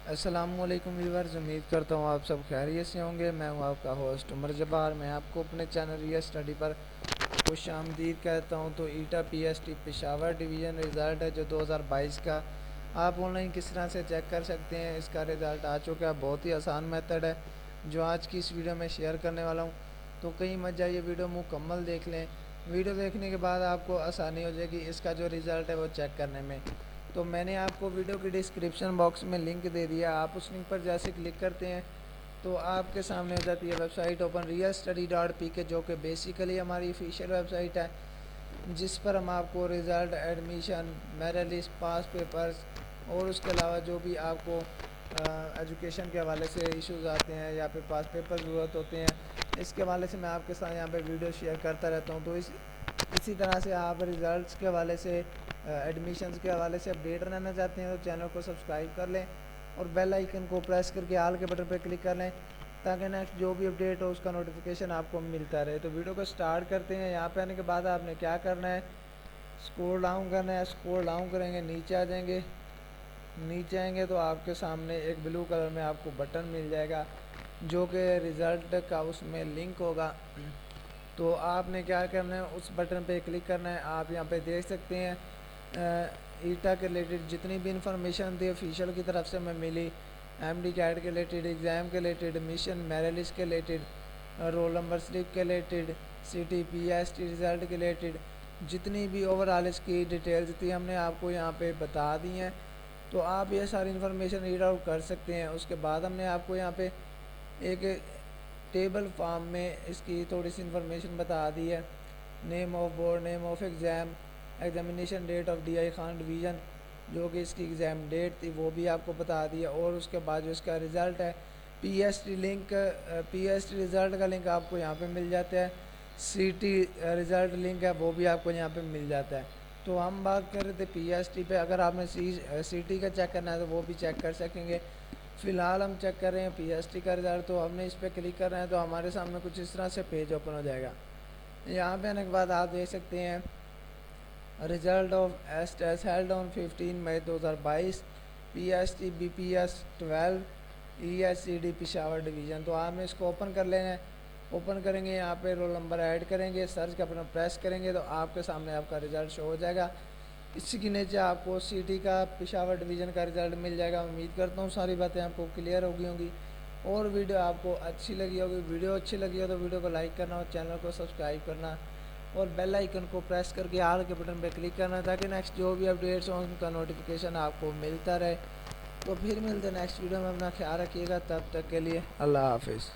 अस्सलामुअलैकुम व्यूअर्स, उम्मीद करता हूँ आप सब खैरियत से होंगे। मैं हूँ आपका होस्ट उमर जब्बार। मैं आपको अपने चैनल रिया स्टडी पर खुश आमदीद कहता हूँ। तो ईटा पीएसटी पेशावर डिवीज़न रिज़ल्ट है जो 2022 का आप ऑनलाइन किस तरह से चेक कर सकते हैं। इसका रिज़ल्ट आ चुका है। बहुत ही आसान मेथड है जो आज की इस वीडियो में शेयर करने वाला हूँ। तो कहीं मत जाइए, वीडियो मुकम्मल देख लें। वीडियो देखने के बाद आपको आसानी हो जाएगी इसका जो रिज़ल्ट है वो चेक करने में। तो मैंने आपको वीडियो के डिस्क्रिप्शन बॉक्स में लिंक दे दिया। आप उस लिंक पर जैसे क्लिक करते हैं तो आपके सामने हो जाती है वेबसाइट ओपन realstudy.pk, जो कि बेसिकली हमारी ऑफिशियल वेबसाइट है, जिस पर हम आपको रिज़ल्ट, एडमिशन, मेरिट लिस्ट, पास पेपर्स और उसके अलावा जो भी आपको एजुकेशन के हवाले से इश्यूज़ आते हैं या फिर पास पेपर ज़रूरत होते हैं, इसके हवाले से मैं आपके साथ यहाँ पे वीडियो शेयर करता रहता हूँ। तो इसी तरह से आप रिज़ल्ट्स के हवाले से, एडमिशन्स के हवाले से अपडेट रहना चाहते हैं तो चैनल को सब्सक्राइब कर लें और बेल आइकन को प्रेस करके ऑल के बटन पर क्लिक कर लें, ताकि नेक्स्ट जो भी अपडेट हो उसका नोटिफिकेशन आपको मिलता रहे। तो वीडियो को स्टार्ट करते हैं। यहाँ पे आने के बाद आपने क्या करना है, स्क्रॉल डाउन करना है। स्क्रॉल डाउन करेंगे, नीचे आ जाएंगे। नीचे आएंगे तो आपके सामने एक ब्लू कलर में आपको बटन मिल जाएगा जो कि रिज़ल्ट का उसमें लिंक होगा। तो आपने क्या करना है, उस बटन पे क्लिक करना है। आप यहाँ पे देख सकते हैं ईटा के रिलेटेड जितनी भी इंफॉर्मेशन थी ऑफिशियल की तरफ से हमें मिली, एमडी कैट के रिलेटेड, एग्ज़ाम के रिलेटेड, मिशन, मेरिट लिस्ट के रिलेटेड, रोल नंबर स्लिप के रिलेटेड, सिटी पीएसटी रिज़ल्ट के रिलेटेड, जितनी भी ओवरऑल इसकी डिटेल्स थी हमने आपको यहाँ पे बता दी हैं। तो आप ये सारी इन्फॉर्मेशन रीड आउट कर सकते हैं। उसके बाद हमने आपको यहाँ पे एक टेबल फॉर्म में इसकी थोड़ी सी इन्फॉर्मेशन बता दी है। Name of board, name of exam, examination date of D I Khan division, जो कि इसकी एग्ज़ाम डेट थी वो भी आपको बता दिया। और उसके बाद जो इसका रिज़ल्ट है, पीएसटी लिंक, पीएसटी रिज़ल्ट का लिंक आपको यहाँ पे मिल जाता है। सीटी रिज़ल्ट लिंक है वो भी आपको यहाँ पे मिल जाता है। तो हम बात कर रहे थे पीएसटी पे। अगर आपने सीटी का चेक करना है तो वो भी चेक कर सकेंगे। फ़िलहाल हम चेक कर रहे हैं पीएसटी का रिज़ल्ट। तो हमने इस पर क्लिक कर रहे हैं तो हमारे सामने कुछ इस तरह से पेज ओपन हो जाएगा। यहाँ पे आने के बाद आप देख सकते हैं result of S test held on 15 May 2022, PST BPS 12 ESCD Peshawar division. तो आपने इसको ओपन कर लेना है। ओपन करेंगे, यहाँ पे रोल नंबर ऐड करेंगे, सर्च का बटन प्रेस करेंगे तो आपके सामने आपका रिज़ल्ट शो हो जाएगा। इसी के नीचे आपको सिटी का पेशावर डिवीज़न का रिज़ल्ट मिल जाएगा। उम्मीद करता हूँ सारी बातें आपको क्लियर हो गई होंगी और वीडियो आपको अच्छी लगी होगी। वीडियो अच्छी लगी हो तो वीडियो को लाइक करना और चैनल को सब्सक्राइब करना और बेल आइकन को प्रेस करके ऑल के बटन पर क्लिक करना, ताकि नेक्स्ट जो भी अपडेट्स हों उनका नोटिफिकेशन आपको मिलता रहे। तो फिर मिलते हैं नेक्स्ट वीडियो में। अपना ख्याल रखिएगा, तब तक के लिए अल्लाह हाफिज़।